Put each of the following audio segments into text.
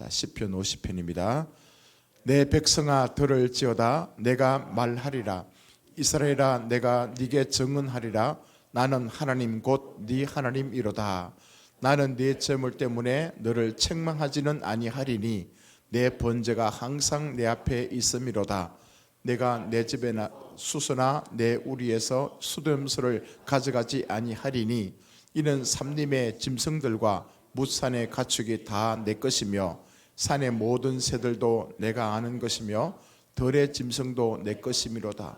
자, 시편 50편입니다. 내 백성아 들을지어다. 내가 말하리라. 이스라엘아 내가 네게 증언하리라. 나는 하나님 곧 네 하나님이로다. 나는 네 재물 때문에 너를 책망하지는 아니하리니 내 번제가 항상 내 앞에 있음이로다. 내가 내 집에 수소나 내 우리에서 수렴수를 가져가지 아니하리니 이는 삼림의 짐승들과 뭇산의 가축이 다 내 것이며 산의 모든 새들도 내가 아는 것이며 들의 짐승도 내 것이미로다.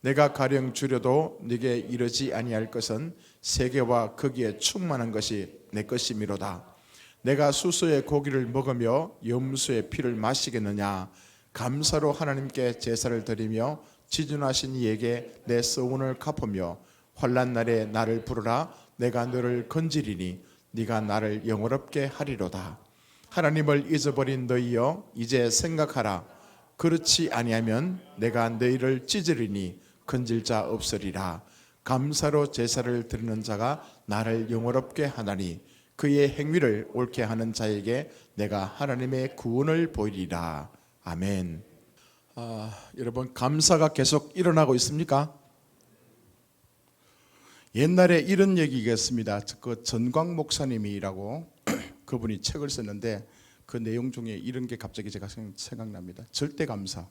내가 가령 줄여도 네게 이르지 아니할 것은 세계와 거기에 충만한 것이 내 것이미로다. 내가 수소의 고기를 먹으며 염소의 피를 마시겠느냐. 감사로 하나님께 제사를 드리며 지존하신 이에게 내 서운을 갚으며 환난 날에 나를 부르라. 내가 너를 건지리니 네가 나를 영화롭게 하리로다. 하나님을 잊어버린 너희여 이제 생각하라. 그렇지 아니하면 내가 너희를 찢으리니 건질 자 없으리라. 감사로 제사를 드리는 자가 나를 영화롭게 하나니 그의 행위를 옳게 하는 자에게 내가 하나님의 구원을 보이리라. 아멘. 여러분, 감사가 계속 일어나고 있습니까? 옛날에 이런 얘기가 있습니다. 그 전광 목사님이라고 그분이 책을 썼는데 그 내용 중에 이런 게 갑자기 제가 생각납니다. 절대 감사.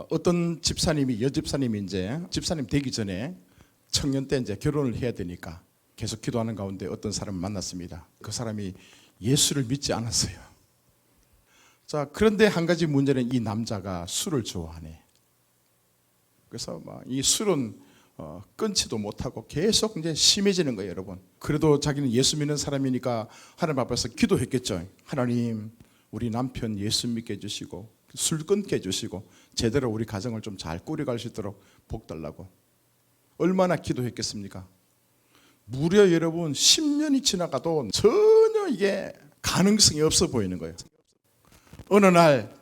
어떤 집사님이 여집사님이 이제 집사님 되기 전에 청년 때 이제 결혼을 해야 되니까 계속 기도하는 가운데 어떤 사람을 만났습니다. 그 사람이 예수를 믿지 않았어요. 자, 그런데 한 가지 문제는 이 남자가 술을 좋아하네. 그래서 이 술은 끊지도 못하고 계속 이제 심해지는 거예요, 여러분. 그래도 자기는 예수 믿는 사람이니까 하나님 앞에서 기도했겠죠. 하나님, 우리 남편 예수 믿게 해주시고 술 끊게 해주시고 제대로 우리 가정을 좀 잘 꾸려갈 수 있도록 복 달라고. 얼마나 기도했겠습니까? 무려 여러분 10년이 지나가도 전혀 이게 가능성이 없어 보이는 거예요. 어느 날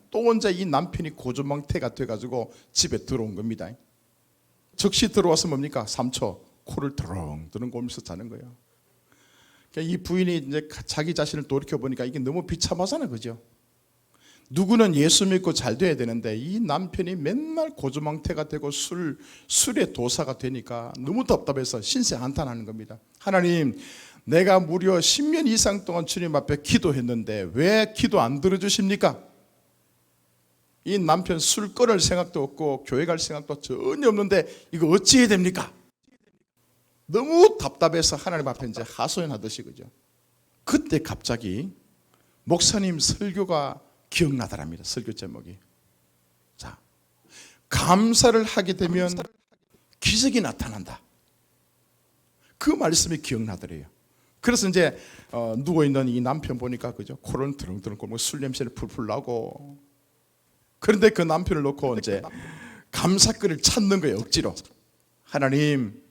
또 혼자 이 남편이 고조망태가 돼가지고 집에 들어온 겁니다. 즉시 들어와서 뭡니까? 3초 코를 드렁드렁 골면서 자는 거예요. 그러니까 이 부인이 이제 자기 자신을 돌이켜 보니까 이게 너무 비참하잖아요, 그죠? 누구는 예수 믿고 잘 돼야 되는데 이 남편이 맨날 고조망태가 되고 술의 도사가 되니까 너무 답답해서 신세 한탄하는 겁니다. 하나님, 내가 무려 10년 이상 동안 주님 앞에 기도했는데 왜 기도 안 들어주십니까? 이 남편 술 끊을 생각도 없고 교회 갈 생각도 전혀 없는데 이거 어찌 해야 됩니까? 너무 답답해서 하나님 앞에 이제 하소연하듯이, 그죠? 그때 갑자기 목사님 설교가 기억나더랍니다. 설교 제목이. 자, 감사를 하게 되면 기적이 나타난다. 그 말씀이 기억나더래요. 그래서 이제 누워있는 이 남편 보니까, 그죠? 코를 드렁드렁 꼴고 술 냄새를 풀풀 나고. 그런데 그 남편을 놓고 이제 감사거리를 찾는 거예요, 억지로. 하나님,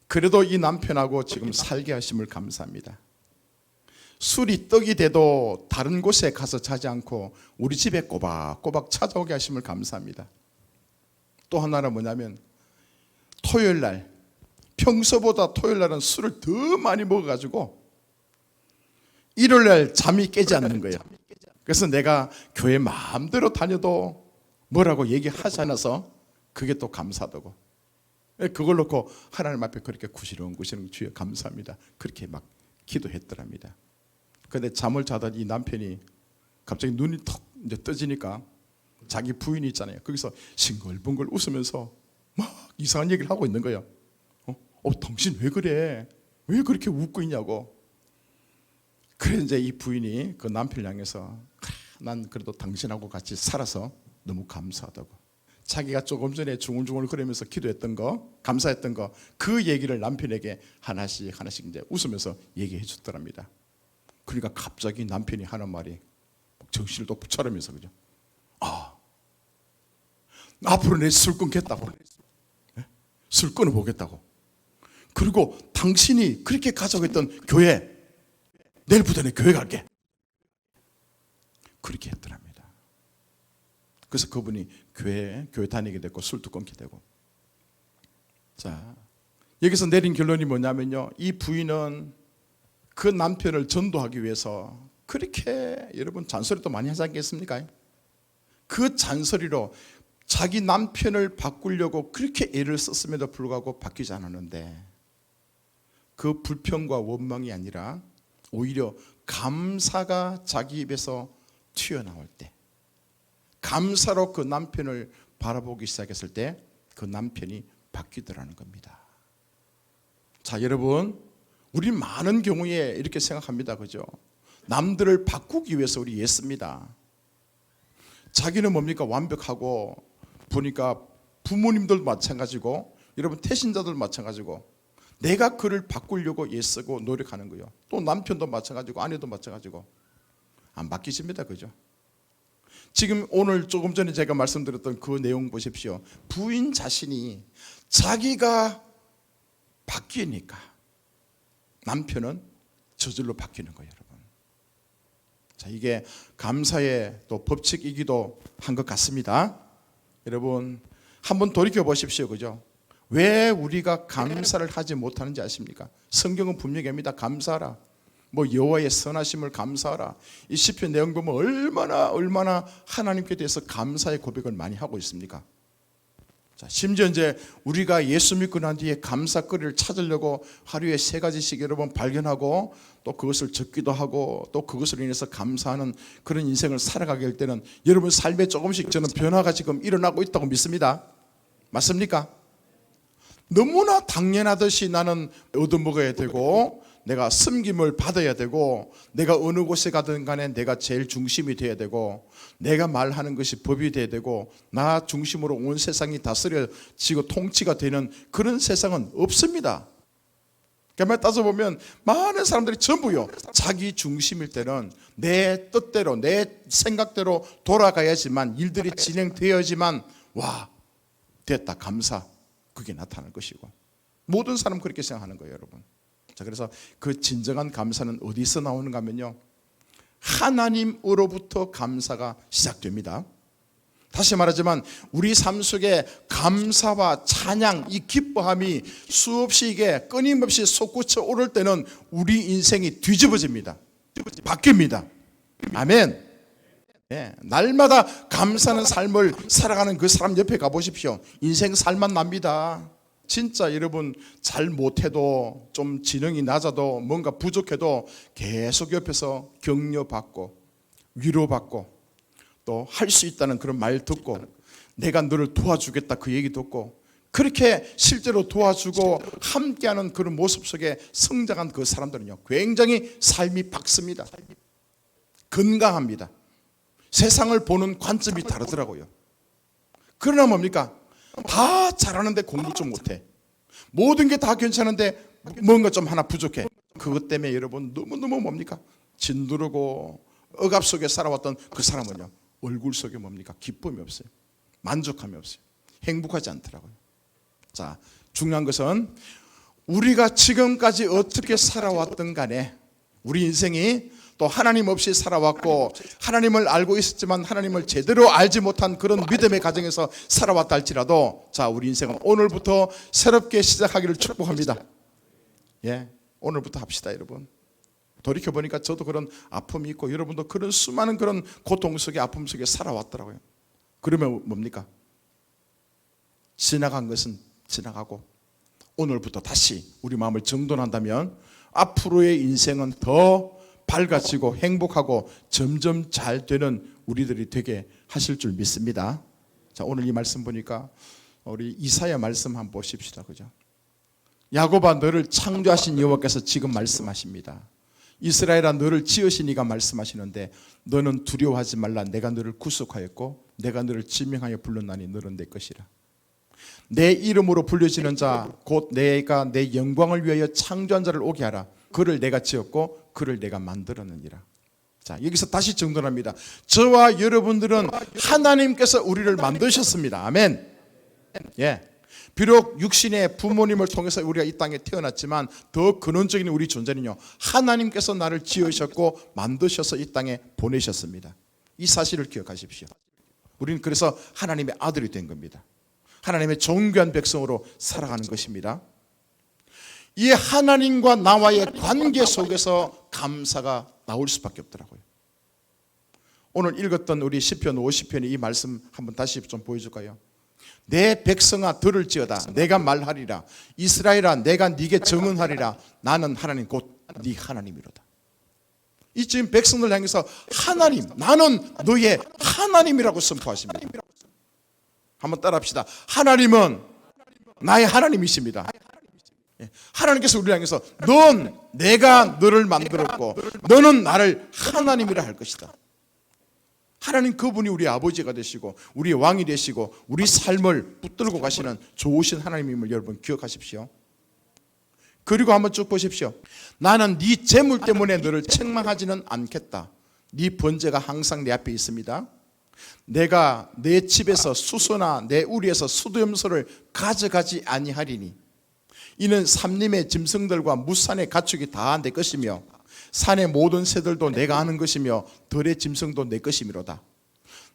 그래도 이 남편하고 지금 살게 하심을 감사합니다. 술이 떡이 돼도 다른 곳에 가서 자지 않고 우리 집에 꼬박꼬박 찾아오게 하심을 감사합니다. 또 하나는 뭐냐면 토요일 날, 평소보다 토요일 날은 술을 더 많이 먹어가지고 일요일 날 잠이 깨지 않는 거예요. 그래서 내가 교회 마음대로 다녀도 뭐라고 얘기하지 않아서 그게 또 감사하다고. 그걸 놓고 하나님 앞에 그렇게 구시렁 주여 감사합니다. 그렇게 막 기도했더랍니다. 그런데 잠을 자던 이 남편이 갑자기 눈이 턱 이제 떠지니까 자기 부인이 있잖아요. 거기서 싱글벙글 웃으면서 막 이상한 얘기를 하고 있는 거예요. 당신 왜 그래? 왜 그렇게 웃고 있냐고. 그래 이제 이 부인이 그 남편을 향해서 난 그래도 당신하고 같이 살아서 너무 감사하다고. 자기가 조금 전에 중얼중얼 거리면서 기도했던 거, 감사했던 거, 그 얘기를 남편에게 하나씩 이제 웃으면서 얘기해 줬더랍니다. 그러니까 갑자기 남편이 하는 말이 정신을 똑바로 차리면서, 그죠? 앞으로 내 술 끊겠다고. 술 끊어보겠다고. 그리고 당신이 그렇게 가자고 했던 교회, 내일부터 내 교회 갈게. 그렇게 했더랍니다. 그래서 그분이 교회 다니게 됐고 술도 끊게 되고. 자, 여기서 내린 결론이 뭐냐면요, 이 부인은 그 남편을 전도하기 위해서 그렇게 여러분 잔소리도 많이 하지 않겠습니까? 그 잔소리로 자기 남편을 바꾸려고 그렇게 애를 썼음에도 불구하고 바뀌지 않았는데, 그 불평과 원망이 아니라 오히려 감사가 자기 입에서 튀어나올 때, 감사로 그 남편을 바라보기 시작했을 때 그 남편이 바뀌더라는 겁니다. 자, 여러분, 우리 많은 경우에 이렇게 생각합니다. 그죠? 남들을 바꾸기 위해서 우리 애씁니다. 자기는 뭡니까? 완벽하고, 보니까 부모님들도 마찬가지고, 여러분 태신자들 마찬가지고, 내가 그를 바꾸려고 애쓰고 노력하는 거예요. 또 남편도 마찬가지고, 아내도 마찬가지고. 안 바뀌십니다. 그죠? 지금 오늘 조금 전에 제가 말씀드렸던 그 내용 보십시오. 부인 자신이 자기가 바뀌니까 남편은 저절로 바뀌는 거예요, 여러분. 자, 이게 감사의 또 법칙이기도 한 것 같습니다. 여러분, 한번 돌이켜 보십시오. 그죠? 왜 우리가 감사를 하지 못하는지 아십니까? 성경은 분명히 합니다. 감사하라. 뭐 여호와의 선하심을 감사하라. 이 시편 내용 보면 얼마나 하나님께 대해서 감사의 고백을 많이 하고 있습니까? 자, 심지어 이제 우리가 예수 믿고 난 뒤에 감사거리를 찾으려고 하루에 3가지씩 여러분 발견하고, 또 그것을 적기도 하고, 또 그것으로 인해서 감사하는 그런 인생을 살아가게 할 때는 여러분 삶에 조금씩 저는 변화가 지금 일어나고 있다고 믿습니다. 맞습니까? 너무나 당연하듯이 나는 얻어먹어야 되고, 내가 섬김을 받아야 되고, 내가 어느 곳에 가든 간에 내가 제일 중심이 돼야 되고, 내가 말하는 것이 법이 돼야 되고, 나 중심으로 온 세상이 다스려지고 통치가 되는 그런 세상은 없습니다. 그러니까 따져보면 많은 사람들이 전부요, 자기 중심일 때는 내 뜻대로 내 생각대로 돌아가야지만, 일들이 진행되어야지만 와, 됐다, 감사, 그게 나타날 것이고, 모든 사람 그렇게 생각하는 거예요, 여러분. 자, 그래서 그 진정한 감사는 어디서 나오는가 하면요, 하나님으로부터 감사가 시작됩니다. 다시 말하지만 우리 삶 속에 감사와 찬양, 이 기뻐함이 수없이 이게 끊임없이 솟구쳐 오를 때는 우리 인생이 뒤집어집니다. 바뀝니다. 아멘. 네, 날마다 감사하는 삶을 살아가는 그 사람 옆에 가보십시오. 인생 살만 납니다. 진짜 여러분, 잘 못해도, 좀 지능이 낮아도, 뭔가 부족해도 계속 옆에서 격려받고 위로받고, 또 할 수 있다는 그런 말 듣고, 내가 너를 도와주겠다 그 얘기 듣고, 그렇게 실제로 도와주고 함께하는 그런 모습 속에 성장한 그 사람들은요, 굉장히 삶이 밝습니다. 건강합니다. 세상을 보는 관점이 다르더라고요. 그러나 뭡니까? 다 잘하는데 공부 좀 못해. 모든 게 다 괜찮은데 뭔가 좀 하나 부족해. 그것 때문에 여러분 너무너무 뭡니까? 진두르고 억압 속에 살아왔던 그 사람은요, 얼굴 속에 뭡니까? 기쁨이 없어요. 만족함이 없어요. 행복하지 않더라고요. 자, 중요한 것은 우리가 지금까지 어떻게 살아왔든 간에 우리 인생이 또 하나님 없이 살아왔고, 하나님을 알고 있었지만 하나님을 제대로 알지 못한 그런 믿음의 가정에서 살아왔다 할지라도, 자, 우리 인생은 오늘부터 새롭게 시작하기를 축복합니다. 예, 오늘부터 합시다, 여러분. 돌이켜보니까 저도 그런 아픔이 있고, 여러분도 그런 수많은 그런 고통 속에, 아픔 속에 살아왔더라고요. 그러면 뭡니까? 지나간 것은 지나가고, 오늘부터 다시 우리 마음을 정돈한다면 앞으로의 인생은 더 밝아지고 행복하고 점점 잘 되는 우리들이 되게 하실 줄 믿습니다. 자, 오늘 이 말씀 보니까 우리 이사야 말씀 한번 보십시다. 그죠? 야곱아, 너를 창조하신 여호와께서 지금 말씀하십니다. 이스라엘아, 너를 지으신 이가 말씀하시는데, 너는 두려워하지 말라. 내가 너를 구속하였고 내가 너를 지명하여 불렀나니 너는 내 것이라. 내 이름으로 불려지는 자, 곧 내가 내 영광을 위하여 창조한 자를 오게 하라. 그를 내가 지었고 그를 내가 만들었느니라. 자, 여기서 다시 정돈합니다. 저와 여러분들은 하나님께서 우리를 만드셨습니다. 아멘. 예. 비록 육신의 부모님을 통해서 우리가 이 땅에 태어났지만 더 근원적인 우리 존재는요, 하나님께서 나를 지으셨고 만드셔서 이 땅에 보내셨습니다. 이 사실을 기억하십시오. 우리는 그래서 하나님의 아들이 된 겁니다. 하나님의 존귀한 백성으로 살아가는 것입니다. 이 하나님과 나와의 관계 속에서 감사가 나올 수밖에 없더라고요. 오늘 읽었던 우리 시편 50편의 이 말씀 한번 다시 좀 보여줄까요? 내 백성아 들을지어다 내가 말하리라 이스라엘아 내가 네게 증언하리라 나는 하나님 곧 네 하나님이로다. 이 지금 백성들 향해서 하나님 나는 너의 하나님이라고 선포하십니다. 한번 따라합시다. 하나님은 나의 하나님이십니다. 하나님께서 우리를 향해서 넌 내가 너를 만들었고 너는 나를 하나님이라 할 것이다. 하나님 그분이 우리 아버지가 되시고 우리 왕이 되시고 우리 삶을 붙들고 가시는 좋으신 하나님임을 여러분 기억하십시오. 그리고 한번 쭉 보십시오. 나는 네 재물 때문에 너를 책망하지는 않겠다. 네 번제가 항상 내 앞에 있습니다. 내가 내 집에서 수소나 내 우리에서 수도염소를 가져가지 아니하리니 이는 삼림의 짐승들과 무산의 가축이 다 내 것이며 산의 모든 새들도 내가 아는 것이며 들의 짐승도 내 것이미로다.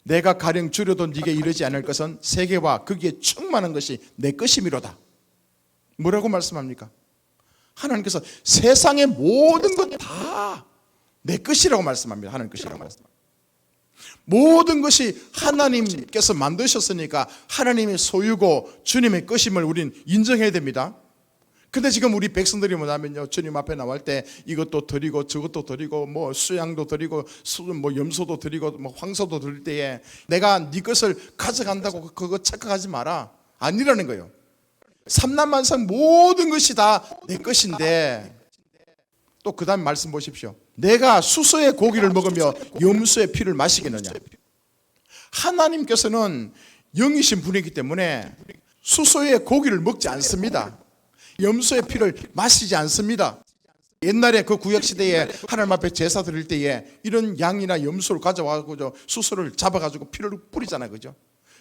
내가 가령 줄여도 네게 이르지 않을 것은 세계와 거기에 충만한 것이 내 것이미로다. 뭐라고 말씀합니까? 하나님께서 세상의 모든 것 다 내 것이라고 말씀합니다. 하나님 것이라고 말씀합니다. 모든 것이 하나님께서 만드셨으니까 하나님의 소유고 주님의 것임을 우리는 인정해야 됩니다. 근데 지금 우리 백성들이 뭐냐면요, 주님 앞에 나올 때 이것도 드리고 저것도 드리고 뭐 수양도 드리고 뭐 염소도 드리고 뭐 황소도 드릴 때에 내가 네 것을 가져간다고 그거 착각하지 마라. 아니라는 거예요. 삼남만상 모든 것이 다 내 것인데 또 그 다음 말씀 보십시오. 내가 수소의 고기를 먹으며 염소의 피를 마시겠느냐. 하나님께서는 영이신 분이기 때문에 수소의 고기를 먹지 않습니다. 염소의 피를 마시지 않습니다. 옛날에 그 구약시대에 하나님 앞에 제사 드릴 때에 이런 양이나 염소를 가져와서 수소를 잡아가지고 피를 뿌리잖아요. 그죠?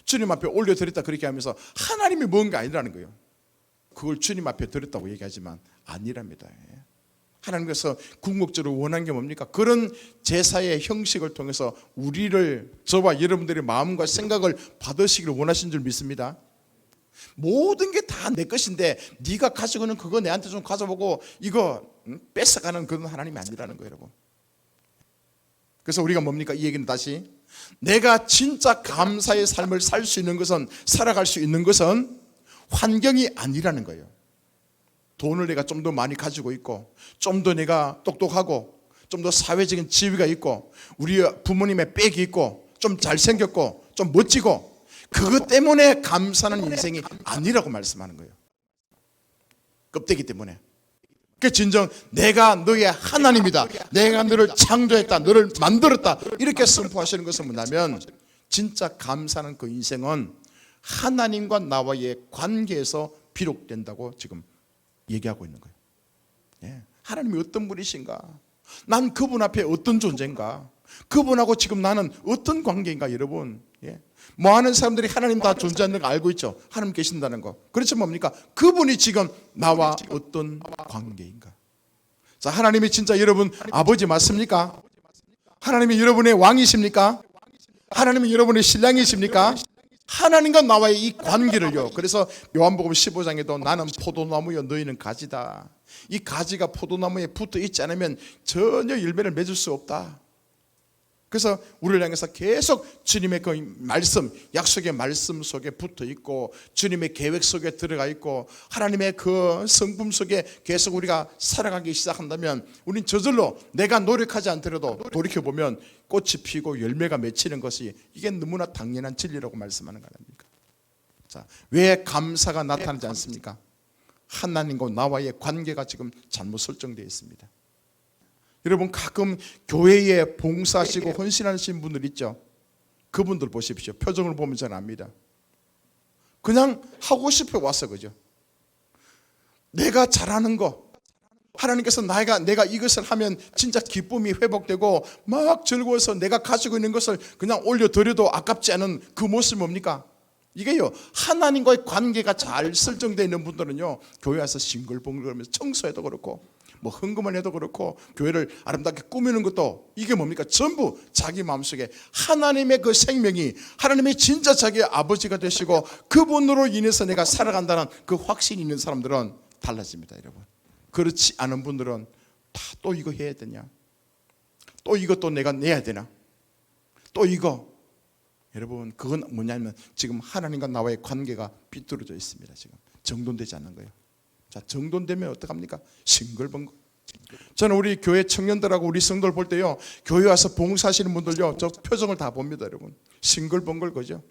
주님 앞에 올려드렸다 그렇게 하면서 하나님이 뭔가 아니라는 거예요. 그걸 주님 앞에 드렸다고 얘기하지만 아니랍니다. 하나님께서 궁극적으로 원한 게 뭡니까? 그런 제사의 형식을 통해서 우리를, 저와 여러분들의 마음과 생각을 받으시기를 원하신 줄 믿습니다. 모든 게 다 내 것인데 네가 가지고 있는 그거 내한테 좀 가져보고 이거 뺏어가는 그런 하나님이 아니라는 거예요, 여러분. 그래서 우리가 뭡니까? 이 얘기는 다시 내가 진짜 감사의 삶을 살 수 있는 것은, 살아갈 수 있는 것은 환경이 아니라는 거예요. 돈을 내가 좀 더 많이 가지고 있고 좀 더 내가 똑똑하고 좀 더 사회적인 지위가 있고 우리 부모님의 빽이 있고 좀 잘생겼고 좀 멋지고 그것 때문에 감사하는 인생이 아니라고 말씀하는 거예요. 껍데기 때문에. 그 진정 내가 너의 하나님이다, 내가 너를 창조했다, 너를 만들었다 이렇게 선포하시는 것은 뭐냐면 진짜 감사하는 그 인생은 하나님과 나와의 관계에서 비록된다고 지금 얘기하고 있는 거예요. 예. 하나님이 어떤 분이신가? 난 그분 앞에 어떤 존재인가? 그분하고 지금 나는 어떤 관계인가? 여러분, 예. 뭐 하는 사람들이 하나님 다 존재하는 거 알고 있죠. 하나님 계신다는 거. 그렇죠, 뭡니까? 그분이 지금 나와 어떤 관계인가? 자, 하나님이 진짜 여러분 아버지 맞습니까? 하나님이 여러분의 왕이십니까? 하나님이 여러분의 신랑이십니까? 하나님과 나와의 이 관계를요. 그래서 요한복음 15장에도 나는 포도나무여 너희는 가지다. 이 가지가 포도나무에 붙어 있지 않으면 전혀 열매를 맺을 수 없다. 그래서 우리를 향해서 계속 주님의 그 말씀, 약속의 말씀 속에 붙어 있고 주님의 계획 속에 들어가 있고 하나님의 그 성품 속에 계속 우리가 살아가기 시작한다면 우린 저절로 내가 노력하지 않더라도 돌이켜보면 꽃이 피고 열매가 맺히는 것이 이게 너무나 당연한 진리라고 말씀하는 거 아닙니까? 자, 왜 감사가 나타나지 않습니까? 하나님과 나와의 관계가 지금 잘못 설정되어 있습니다. 여러분 가끔 교회에 봉사하시고 헌신하신 분들 있죠. 그분들 보십시오. 표정을 보면 잘 압니다. 그냥 하고 싶어 와서 그죠. 내가 잘하는 거 하나님께서 내가 이것을 하면 진짜 기쁨이 회복되고 막 즐거워서 내가 가지고 있는 것을 그냥 올려드려도 아깝지 않은 그 모습이 뭡니까? 이게요, 하나님과의 관계가 잘 설정되어 있는 분들은요 교회 와서 싱글벙글하면서 청소해도 그렇고 뭐 헌금을 해도 그렇고 교회를 아름답게 꾸미는 것도 이게 뭡니까? 전부 자기 마음속에 하나님의 그 생명이, 하나님의 진짜 자기의 아버지가 되시고 그분으로 인해서 내가 살아간다는 그 확신이 있는 사람들은 달라집니다. 여러분, 그렇지 않은 분들은 다 또 이거 해야 되냐, 또 이것도 내가 내야 되나, 또 이거. 여러분, 그건 뭐냐면 지금 하나님과 나와의 관계가 삐뚤어져 있습니다. 지금 정돈되지 않는 거예요. 자, 정돈되면 어떡합니까? 싱글벙글. 저는 우리 교회 청년들하고 우리 성도를 볼 때요, 교회 와서 봉사하시는 분들요, 저 표정을 다 봅니다. 여러분, 싱글벙글. 그죠?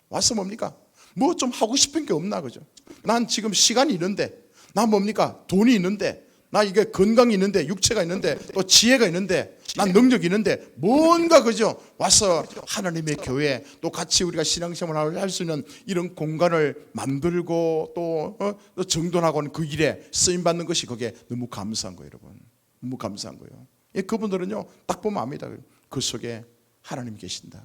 와서 뭡니까? 뭐 좀 하고 싶은 게 없나? 그죠? 난 지금 시간이 있는데, 난 뭡니까? 돈이 있는데, 나 이게 건강이 있는데, 육체가 있는데, 또 지혜가 있는데, 난 능력이 있는데, 뭔가, 그죠? 와서 하나님의 교회, 또 같이 우리가 신앙생활을 할 수 있는 이런 공간을 만들고 또 정돈하고 하는 그 일에 쓰임받는 것이 그게 너무 감사한 거예요. 여러분, 너무 감사한 거예요. 그분들은요, 딱 보면 압니다. 그 속에 하나님이 계신다,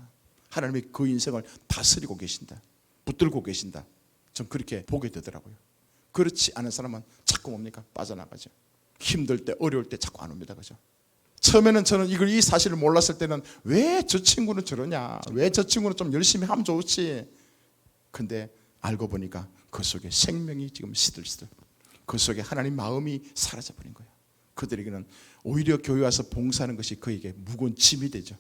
하나님이 그 인생을 다스리고 계신다, 붙들고 계신다. 전 그렇게 보게 되더라고요. 그렇지 않은 사람은 자꾸 뭡니까? 빠져나가죠. 힘들 때, 어려울 때 자꾸 안 옵니다. 그죠? 처음에는 저는 이 사실을 몰랐을 때는 왜 저 친구는 저러냐, 왜 저 친구는 좀 열심히 하면 좋지. 근데 알고 보니까 그 속에 생명이 지금 시들시들, 그 속에 하나님 마음이 사라져버린 거예요. 그들에게는 오히려 교회 와서 봉사하는 것이 그에게 무거운 짐이 되죠.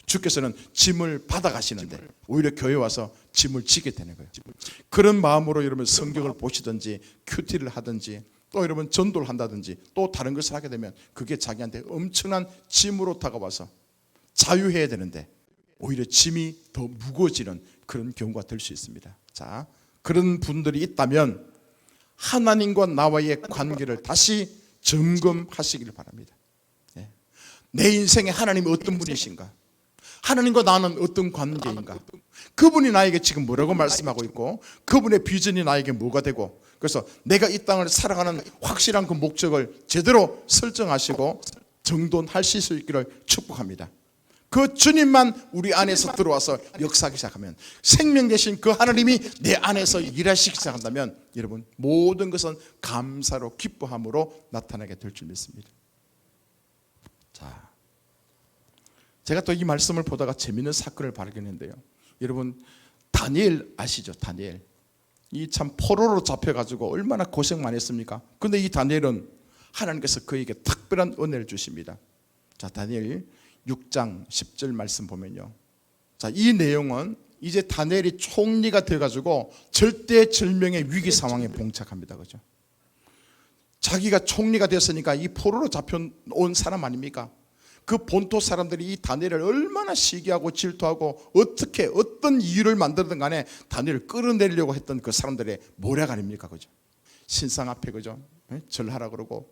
주께서는 짐을 받아가시는데 오히려 교회 와서 짐을 지게 되는 거예요. 그런 마음으로 여러분 성경을 보시든지 큐티를 하든지 또 여러분 전도를 한다든지 또 다른 것을 하게 되면 그게 자기한테 엄청난 짐으로 다가와서 자유해야 되는데 오히려 짐이 더 무거워지는 그런 경우가 될 수 있습니다. 자, 그런 분들이 있다면 하나님과 나와의 관계를 다시 점검하시기를 바랍니다. 내 인생에 하나님이 어떤 분이신가, 하나님과 나는 어떤 관계인가, 그분이 나에게 지금 뭐라고 말씀하고 있고 그분의 비전이 나에게 뭐가 되고, 그래서 내가 이 땅을 살아가는 확실한 그 목적을 제대로 설정하시고 정돈하실 수 있기를 축복합니다. 그 주님만 우리 안에서 들어와서 역사하기 시작하면, 생명 되신 그 하나님이 내 안에서 일하시기 시작한다면 여러분 모든 것은 감사로 기뻐함으로 나타나게 될 줄 믿습니다. 자, 제가 또 이 말씀을 보다가 재미있는 사건을 발견했는데요. 여러분 다니엘 아시죠? 다니엘. 이 참 포로로 잡혀가지고 얼마나 고생 많이 했습니까? 근데 이 다니엘은 하나님께서 그에게 특별한 은혜를 주십니다. 자, 다니엘 6장 10절 말씀 보면요, 자, 이 내용은 이제 다니엘이 총리가 돼가지고 절대절명의 위기 상황에 봉착합니다. 그죠? 자기가 총리가 됐으니까 이 포로로 잡혀온 사람 아닙니까? 그 본토 사람들이 이 다니엘을 얼마나 시기하고 질투하고 어떻게 어떤 이유를 만들든 간에 다니엘을 끌어내리려고 했던 그 사람들의 모략 아닙니까? 그죠? 신상 앞에, 그죠? 절하라 그러고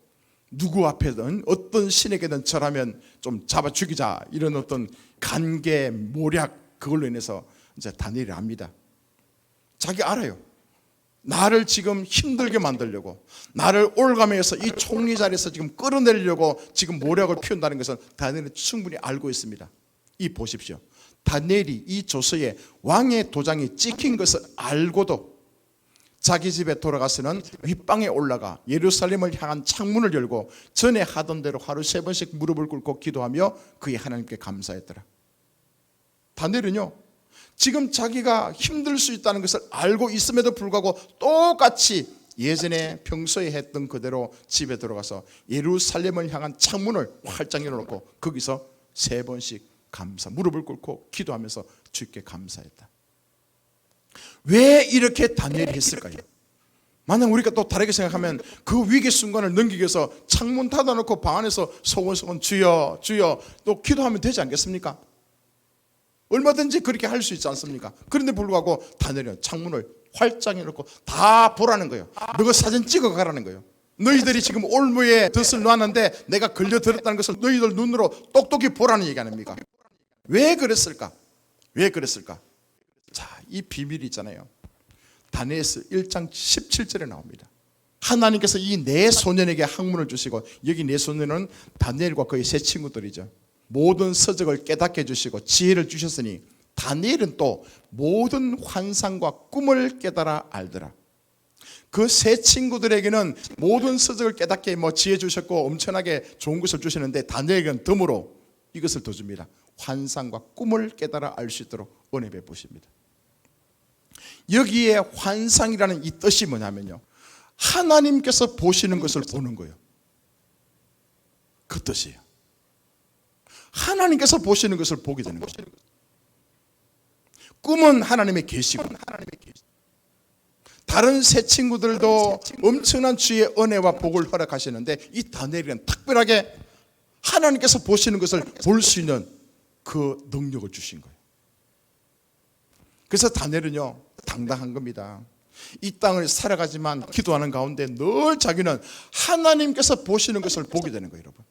누구 앞에든 어떤 신에게든 절하면 좀 잡아 죽이자, 이런 어떤 간계 모략, 그걸로 인해서 이제 다니엘이 압니다. 자기 알아요. 나를 지금 힘들게 만들려고, 나를 올가매서 이 총리 자리에서 지금 끌어내리려고 지금 모략을 피운다는 것은 다니엘은 충분히 알고 있습니다. 이 보십시오. 다니엘이 이 조서에 왕의 도장이 찍힌 것을 알고도 자기 집에 돌아가서는 윗방에 올라가 예루살렘을 향한 창문을 열고 전에 하던 대로 하루 3번씩 무릎을 꿇고 기도하며 그의 하나님께 감사했더라. 다니엘은요, 지금 자기가 힘들 수 있다는 것을 알고 있음에도 불구하고 똑같이 예전에 평소에 했던 그대로 집에 들어가서 예루살렘을 향한 창문을 활짝 열어놓고 거기서 3번씩 무릎을 꿇고 기도하면서 주께 감사했다. 왜 이렇게 다니엘이 했을까요? 만약 우리가 또 다르게 생각하면 그 위기 순간을 넘기기 위해서 창문 닫아놓고 방 안에서 소곤소곤 주여 주여 또 기도하면 되지 않겠습니까? 얼마든지 그렇게 할 수 있지 않습니까? 그런데 불구하고 다니엘은 창문을 활짝 열어놓고 다 보라는 거예요. 너가 사진 찍어 가라는 거예요. 너희들이 지금 올무에 덫을 놨는데 내가 걸려들었다는 것을 너희들 눈으로 똑똑히 보라는 얘기 아닙니까? 왜 그랬을까? 왜 그랬을까? 자, 이 비밀이 있잖아요. 다니엘서 1장 17절에 나옵니다. 하나님께서 이 네 소년에게 학문을 주시고, 여기 네 소년은 다니엘과 그의 세 친구들이죠. 모든 서적을 깨닫게 해주시고 지혜를 주셨으니 다니엘은 또 모든 환상과 꿈을 깨달아 알더라. 그 세 친구들에게는 모든 서적을 깨닫게 지혜 주셨고 엄청나게 좋은 것을 주시는데 다니엘에게는 덤으로 이것을 더 줍니다. 환상과 꿈을 깨달아 알 수 있도록 은혜 베푸십니다. 여기에 환상이라는 이 뜻이 뭐냐면요, 하나님께서 보시는 것을 보는 거예요. 그 뜻이에요. 하나님께서 보시는 것을 보게 되는 거예요. 꿈은 하나님의 계시고, 다른 새 친구들도 엄청난 주의 은혜와 복을 허락하시는데 이 다니엘은 특별하게 하나님께서 보시는 것을 볼 수 있는 그 능력을 주신 거예요. 그래서 다니엘은요 당당한 겁니다. 이 땅을 살아가지만 기도하는 가운데 늘 자기는 하나님께서 보시는 것을 보게 되는 거예요, 여러분.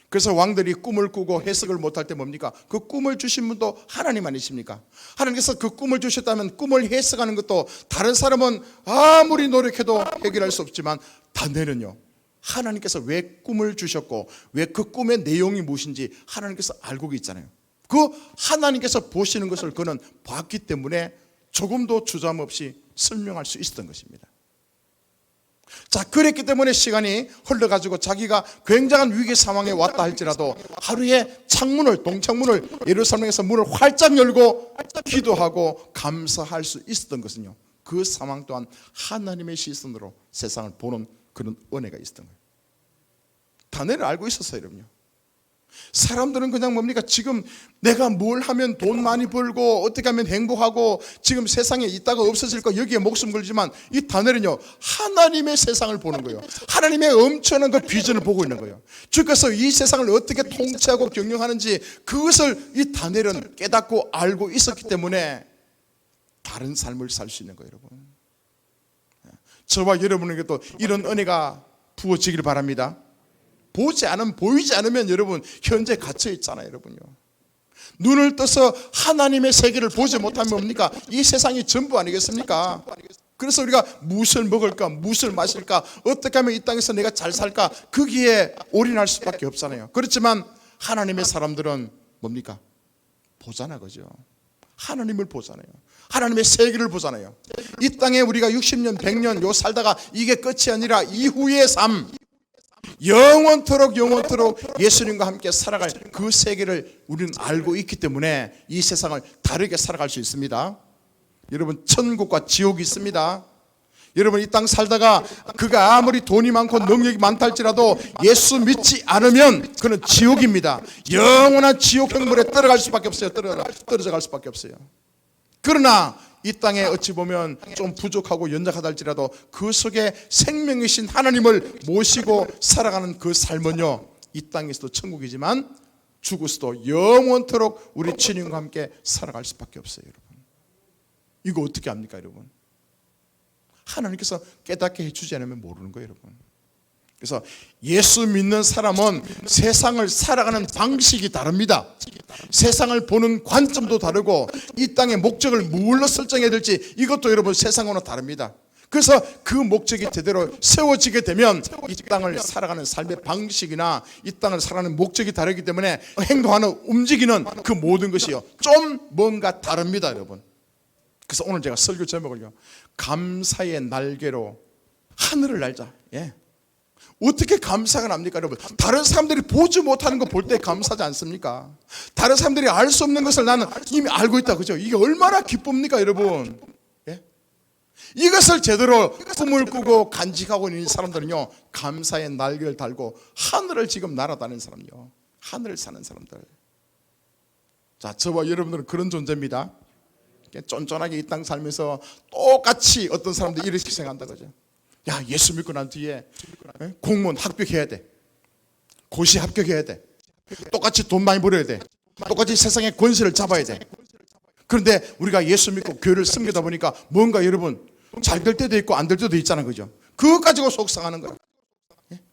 그래서 왕들이 꿈을 꾸고 해석을 못할 때 뭡니까? 그 꿈을 주신 분도 하나님 아니십니까? 하나님께서 그 꿈을 주셨다면 꿈을 해석하는 것도 다른 사람은 아무리 노력해도 해결할 수 없지만 다니엘은요 하나님께서 왜 꿈을 주셨고 왜 그 꿈의 내용이 무엇인지 하나님께서 알고 있잖아요. 그 하나님께서 보시는 것을 그는 봤기 때문에 조금도 주저함 없이 설명할 수 있었던 것입니다. 자, 그랬기 때문에 시간이 흘러가지고 자기가 굉장한 위기 상황에 왔다 할지라도 하루에 창문을, 동창문을 예루살렘에서 문을 활짝 열고 기도하고 감사할 수 있었던 것은요 그 상황 또한 하나님의 시선으로 세상을 보는 그런 은혜가 있었던 거예요. 다니엘은 알고 있었어요, 여러분요. 사람들은 그냥 뭡니까? 지금 내가 뭘 하면 돈 많이 벌고 어떻게 하면 행복하고 지금 세상에 있다가 없어질 거 여기에 목숨 걸지만 이 다니엘은요 하나님의 세상을 보는 거예요. 하나님의 엄청난 그 비전을 보고 있는 거예요. 주께서 이 세상을 어떻게 통치하고 경영하는지 그것을 이 다니엘은 깨닫고 알고 있었기 때문에 다른 삶을 살 수 있는 거예요, 여러분. 저와 여러분에게도 이런 은혜가 부어지길 바랍니다. 보이지 않으면 여러분 현재 갇혀 있잖아요, 여러분요. 눈을 떠서 하나님의 세계를 보지 못하면 뭡니까? 이 세상이 전부 아니겠습니까? 그래서 우리가 무엇을 먹을까, 무엇을 마실까, 어떻게 하면 이 땅에서 내가 잘 살까, 거기에 올인할 수밖에 없잖아요. 그렇지만 하나님의 사람들은 뭡니까? 보잖아, 그죠? 하나님을 보잖아요. 하나님의 세계를 보잖아요. 이 땅에 우리가 60년, 100년 요 살다가 이게 끝이 아니라 이후의 삶, 영원토록 예수님과 함께 살아갈 그 세계를 우리는 알고 있기 때문에 이 세상을 다르게 살아갈 수 있습니다. 여러분, 천국과 지옥이 있습니다. 여러분, 이 땅 살다가 그가 아무리 돈이 많고 능력이 많다 할지라도 예수 믿지 않으면 그는 지옥입니다. 영원한 지옥 형벌에 떨어갈 수밖에 없어요. 떨어져 갈 수밖에 없어요. 그러나 이 땅에 어찌 보면 좀 부족하고 연약하다 할지라도 그 속에 생명이신 하나님을 모시고 살아가는 그 삶은요 이 땅에서도 천국이지만 죽어서도 영원토록 우리 주님과 함께 살아갈 수밖에 없어요, 여러분. 이거 어떻게 합니까, 여러분? 하나님께서 깨닫게 해주지 않으면 모르는 거예요, 여러분. 그래서 예수 믿는 사람은 세상을 살아가는 방식이 다릅니다. 세상을 보는 관점도 다르고 이 땅의 목적을 무엇로 설정해야 될지 이것도 여러분 세상과는 다릅니다. 그래서 그 목적이 제대로 세워지게 되면 이 땅을 살아가는 삶의 방식이나 이 땅을 살아가는 목적이 다르기 때문에 행동하는 움직이는 그 모든 것이요 좀 뭔가 다릅니다, 여러분. 그래서 오늘 제가 설교 제목을요 감사의 날개로 하늘을 날자. 예. 어떻게 감사가 납니까, 여러분? 다른 사람들이 보지 못하는 거 볼 때 감사하지 않습니까? 다른 사람들이 알 수 없는 것을 나는 이미 알고 있다, 그죠? 이게 얼마나 기쁩니까, 여러분? 예? 이것을 제대로 꿈을 꾸고 간직하고 있는 사람들은요 감사의 날개를 달고 하늘을 지금 날아다니는 사람이요 하늘을 사는 사람들. 자, 저와 여러분들은 그런 존재입니다. 쫀쫀하게 이 땅 살면서 똑같이 어떤 사람들이 이렇게 생각한다, 그죠? 야, 예수 믿고 난 뒤에 공무원 합격해야 돼. 고시 합격해야 돼. 똑같이 돈 많이 벌어야 돼. 똑같이 세상의 권세를 잡아야 돼. 그런데 우리가 예수 믿고 교회를 섬기다 보니까 뭔가 여러분 잘 될 때도 있고 안 될 때도 있잖아, 그죠? 그것 가지고 속상하는 거야.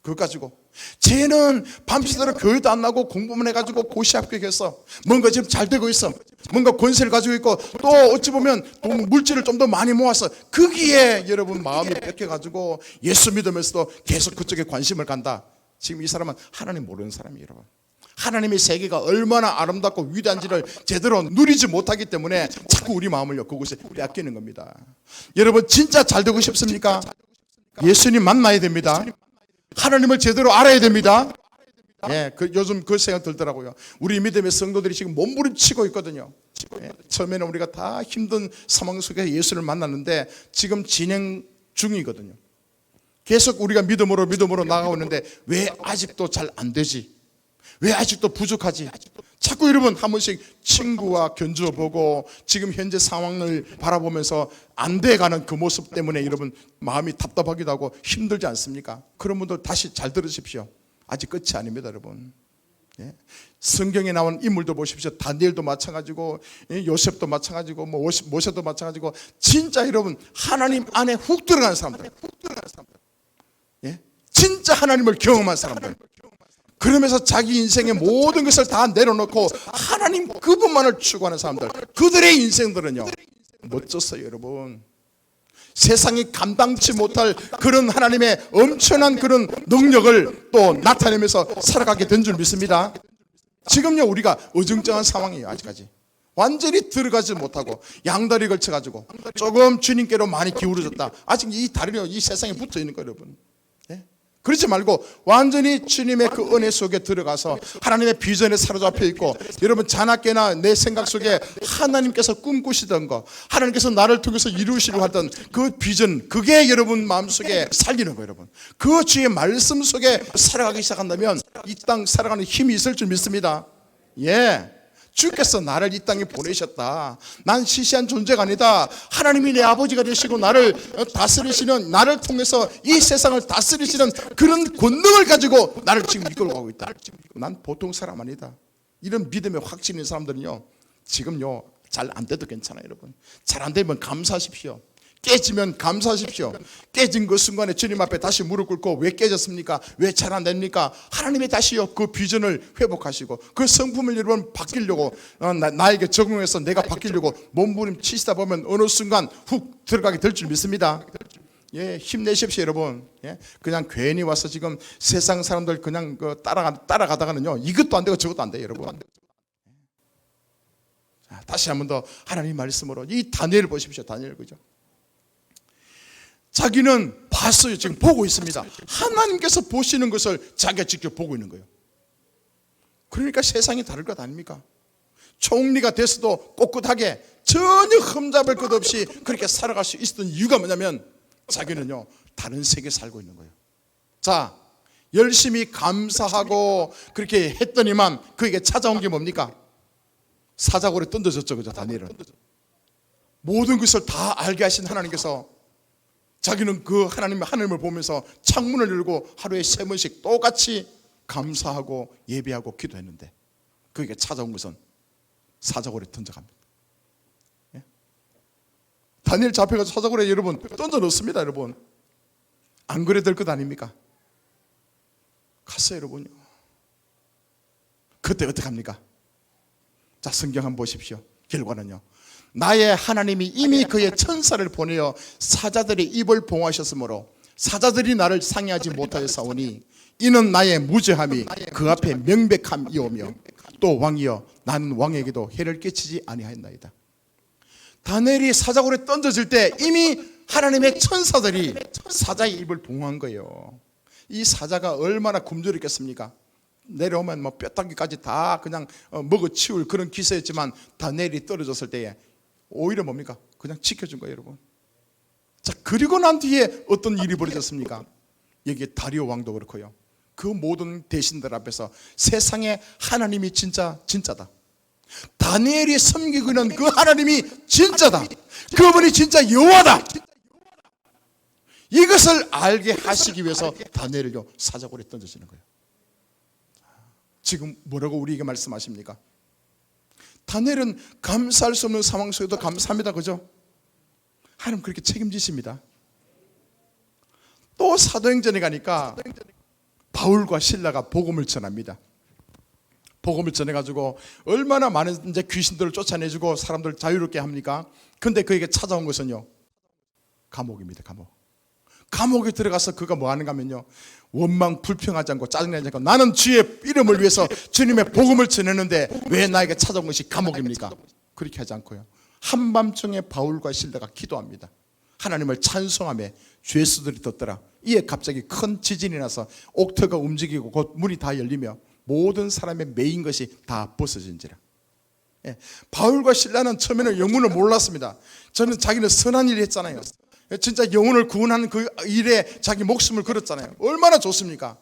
그것 가지고 쟤는 밤새도록 교회도 안 나고 공부만 해가지고 고시 합격했어. 뭔가 지금 잘 되고 있어. 뭔가 권세를 가지고 있고 또 어찌 보면 물질을 좀 더 많이 모았어. 거기에 여러분 마음이 뺏겨가지고 예수 믿으면서도 계속 그쪽에 관심을 간다. 지금 이 사람은 하나님 모르는 사람이에요, 여러분. 하나님의 세계가 얼마나 아름답고 위대한지를 제대로 누리지 못하기 때문에 자꾸 우리 마음을요 그곳에 빼앗기는 겁니다. 여러분, 진짜 잘 되고 싶습니까? 예수님 만나야 됩니다. 하나님을 제대로 알아야 됩니다. 예, 요즘 그 생각 들더라고요. 우리 믿음의 성도들이 지금 몸부림치고 있거든요. 예, 처음에는 우리가 다 힘든 상황 속에 예수를 만났는데 지금 진행 중이거든요. 계속 우리가 믿음으로 나가고 있는데 왜 아직도 잘 안 되지? 왜 아직도 부족하지? 자꾸 여러분 한 번씩 친구와 견주어보고 지금 현재 상황을 바라보면서 안 돼가는 그 모습 때문에 여러분 마음이 답답하기도 하고 힘들지 않습니까? 그런 분들 다시 잘 들으십시오. 아직 끝이 아닙니다, 여러분. 예? 성경에 나온 인물도 보십시오. 다니엘도 마찬가지고 요셉도 마찬가지고 모세도 마찬가지고 진짜 여러분 하나님 안에 훅 들어가는 사람들, 예? 진짜 하나님을 경험한 사람들. 그러면서 자기 인생의 모든 것을 다 내려놓고 하나님 그분만을 추구하는 사람들, 그들의 인생들은요 멋졌어요, 여러분. 세상이 감당치 못할 그런 하나님의 엄청난 그런 능력을 또 나타내면서 살아가게 된 줄 믿습니다. 지금요 우리가 어정쩡한 상황이에요. 아직까지 완전히 들어가지 못하고 양다리 걸쳐가지고 조금 주님께로 많이 기울어졌다. 아직 이 다리는 이 세상에 붙어 있는 거예요, 여러분. 그렇지 말고 완전히 주님의 그 은혜 속에 들어가서 하나님의 비전에 사로잡혀 있고, 여러분 자나깨나 내 생각 속에 하나님께서 꿈꾸시던 거, 하나님께서 나를 통해서 이루시려고 하던 그 비전, 그게 여러분 마음속에 살리는 거예요, 여러분. 그 주의 말씀 속에 살아가기 시작한다면 이 땅 살아가는 힘이 있을 줄 믿습니다. 예. 주께서 나를 이 땅에 보내셨다. 난 시시한 존재가 아니다. 하나님이 내 아버지가 되시고 나를 다스리시는, 나를 통해서 이 세상을 다스리시는 그런 권능을 가지고 나를 지금 이끌고 가고 있다. 난 보통 사람 아니다. 이런 믿음의 확신 있는 사람들은요 지금요 잘 안 돼도 괜찮아요, 여러분. 잘 안 되면 감사하십시오. 깨지면 감사하십시오. 깨진 그 순간에 주님 앞에 다시 무릎 꿇고 왜 깨졌습니까? 왜 잘 안 됩니까? 하나님이 다시요 그 비전을 회복하시고 그 성품을 여러분 바뀌려고 나에게 적용해서 내가 바뀌려고 몸부림치시다 보면 어느 순간 훅 들어가게 될 줄 믿습니다. 예, 힘내십시오, 여러분. 예, 그냥 괜히 와서 지금 세상 사람들 그냥 그 따라가다가는요 이것도 안 되고 저것도 안 돼요, 여러분. 자, 다시 한 번 더 하나님 말씀으로 이 다니엘 보십시오. 다니엘, 그죠? 자기는 봤어요. 지금 보고 있습니다. 하나님께서 보시는 것을 자기가 직접 보고 있는 거예요. 그러니까 세상이 다를 것 아닙니까? 총리가 됐어도 꼿꼿하게 전혀 흠잡을 것 없이 그렇게 살아갈 수 있었던 이유가 뭐냐면 자기는요 다른 세계에 살고 있는 거예요. 자, 열심히 감사하고 그렇게 했더니만 그에게 찾아온 게 뭡니까? 사자굴에 던져졌죠, 그죠? 다니엘은 모든 것을 다 알게 하신 하나님께서 자기는 그 하나님을 보면서 창문을 열고 하루에 3번씩 똑같이 감사하고 예배하고 기도했는데 그에게 찾아온 것은 사자굴에 던져갑니다. 예? 다니엘 잡혀가지고 사자굴에 여러분 던져 넣습니다, 여러분. 안 그래야 될 것 아닙니까? 갔어요, 여러분요. 그때 어떻게 합니까? 자, 성경 한번 보십시오. 결과는요, 나의 하나님이 이미 그의 천사를 보내어 사자들의 입을 봉하셨으므로 사자들이 나를 상해하지 못하였사오니 이는 나의 무죄함이 그 앞에 명백함이오며 또 왕이여 나는 왕에게도 해를 끼치지 아니하였나이다. 다니엘이 사자굴에 던져질 때 이미 하나님의 천사들이 사자의 입을 봉한 거예요. 이 사자가 얼마나 굶주렸겠습니까? 내려오면 뭐 뼈다귀까지 다 그냥 먹어치울 그런 기세였지만 다니엘이 떨어졌을 때에 오히려 뭡니까? 그냥 지켜준 거예요, 여러분. 자, 그리고 난 뒤에 어떤 일이 벌어졌습니까? 여기에 다리오 왕도 그렇고요. 그 모든 대신들 앞에서 세상에 하나님이 진짜다. 다니엘이 섬기고 있는 그 하나님이 진짜다. 그분이 진짜 여호와다. 이것을 알게 하시기 위해서 다니엘을요 사자굴에 던져지는 거예요. 지금 뭐라고 우리에게 말씀하십니까? 다니엘은 감사할 수 없는 상황 속에도 감사합니다, 그죠? 하나님 그렇게 책임지십니다. 또 사도행전에 가니까 바울과 실라가 복음을 전합니다. 복음을 전해가지고 얼마나 많은 이제 귀신들을 쫓아내주고 사람들을 자유롭게 합니까? 근데 그에게 찾아온 것은요 감옥입니다. 감옥에 들어가서 그가 뭐 하는가 하면요 원망 불평하지 않고 짜증내지 않고 나는 주의 이름을 위해서 주님의 복음을 전했는데 왜 나에게 찾아온 것이 감옥입니까? 그렇게 하지 않고요 한밤중에 바울과 실라가 기도합니다. 하나님을 찬송하며 죄수들이 듣더라. 이에 갑자기 큰 지진이 나서 옥터가 움직이고 곧 문이 다 열리며 모든 사람의 매인 것이 다 벗어진지라. 예, 바울과 실라는 처음에는 영문을 몰랐습니다. 저는 자기는 선한 일을 했잖아요. 진짜 영혼을 구원하는 그 일에 자기 목숨을 걸었잖아요. 얼마나 좋습니까?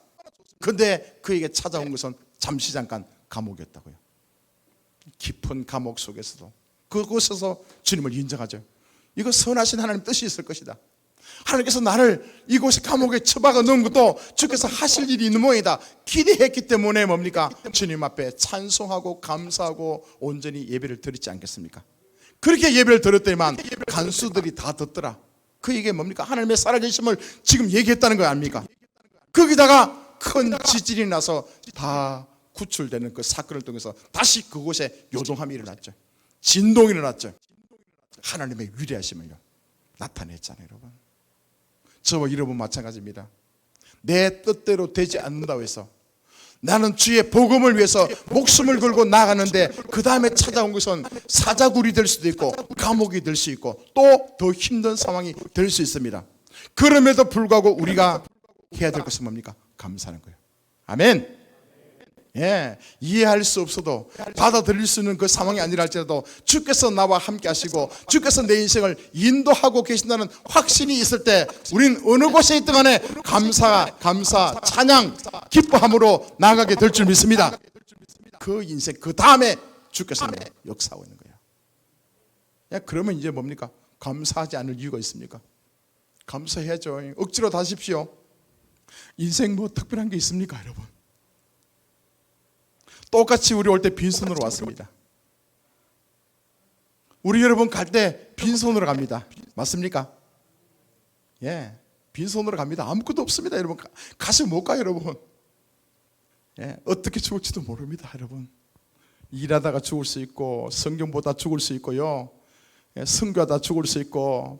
근데 그에게 찾아온 것은 잠시 잠깐 감옥이었다고요. 깊은 감옥 속에서도 그곳에서 주님을 인정하죠. 이거 선하신 하나님 뜻이 있을 것이다. 하나님께서 나를 이곳에 감옥에 처박아 넣은 것도 주께서 하실 일이 있는 모양이다 기대했기 때문에 뭡니까? 주님 앞에 찬송하고 감사하고 온전히 예배를 드리지 않겠습니까? 그렇게 예배를 드렸더니만 간수들이 다 듣더라. 그에게 뭡니까? 하나님의 살아계심을 지금 얘기했다는 거 아닙니까? 거기다가 큰 지진이 나서 다 구출되는 그 사건을 통해서 다시 그곳에 요동함이 일어났죠. 진동이 일어났죠. 하나님의 위대하심을요 나타냈잖아요. 여러분, 저와 여러분 마찬가지입니다. 내 뜻대로 되지 않는다고 해서 나는 주의 복음을 위해서 목숨을 걸고 나가는데 그 다음에 찾아온 것은 사자굴이 될 수도 있고 감옥이 될 수 있고 또 더 힘든 상황이 될 수 있습니다. 그럼에도 불구하고 우리가 해야 될 것은 뭡니까? 감사하는 거예요. 아멘. 예, 이해할 수 없어도 받아들일 수 있는 그 상황이 아니라 할지라도 주께서 나와 함께 하시고 주께서 내 인생을 인도하고 계신다는 확신이 있을 때 우린 어느 곳에 있든 간에 감사, 찬양, 기뻐함으로 나아가게 될 줄 믿습니다. 그 인생 그 다음에 주께서 역사하고 있는 거예요. 야, 그러면 이제 뭡니까? 감사하지 않을 이유가 있습니까? 감사해야죠. 억지로 다 하십시오. 인생 뭐 특별한 게 있습니까, 여러분? 똑같이 우리 올 때 빈손으로 왔습니다. 우리 여러분 갈 때 빈손으로 갑니다. 맞습니까? 예, 빈손으로 갑니다. 아무것도 없습니다. 여러분 가서 못 가요. 여러분, 예, 어떻게 죽을지도 모릅니다. 여러분, 일하다가 죽을 수 있고 성경 보다 죽을 수 있고요, 예, 선교하다 죽을 수 있고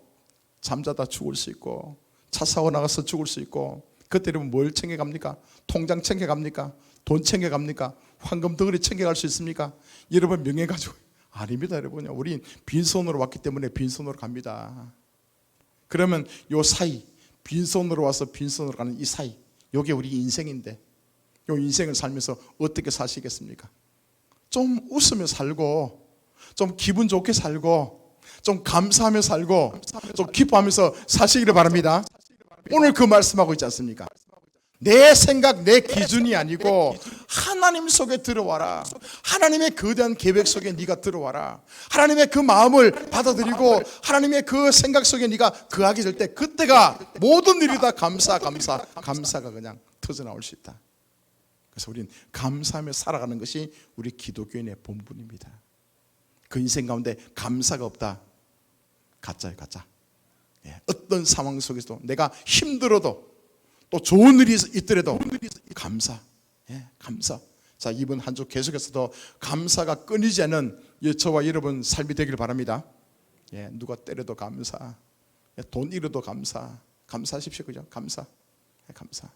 잠자다 죽을 수 있고 차 사고 나가서 죽을 수 있고 그때 여러분 뭘 챙겨갑니까? 통장 챙겨갑니까? 돈 챙겨갑니까? 황금 덩어리 챙겨갈 수 있습니까? 여러분 명예 가지고 아닙니다. 여러분, 우린 빈손으로 왔기 때문에 빈손으로 갑니다. 그러면 요 사이, 빈손으로 와서 빈손으로 가는 이 사이, 요게 우리 인생인데 요 인생을 살면서 어떻게 사시겠습니까? 좀 웃으며 살고 좀 기분 좋게 살고 좀 감사하며 살고 좀 기뻐하면서 사시기를 바랍니다. 오늘 그 말씀하고 있지 않습니까? 내 생각, 내 기준이 아니고 하나님 속에 들어와라. 하나님의 거대한 계획 속에 네가 들어와라. 하나님의 그 마음을 받아들이고 하나님의 그 생각 속에 네가 거하게 될 때 그때가 모든 일이 다 감사가 그냥 터져나올 수 있다. 그래서 우린 감사하며 살아가는 것이 우리 기독교인의 본분입니다. 그 인생 가운데 감사가 없다, 가짜예요, 가짜. 예, 어떤 상황 속에서도 내가 힘들어도 또 좋은 일이 있더라도 감사, 예, 감사. 자, 이번 한 주 계속해서도 감사가 끊이지 않는 저와 여러분 삶이 되길 바랍니다. 예, 누가 때려도 감사, 돈 잃어도 감사, 감사하십시오, 그죠? 감사, 감사.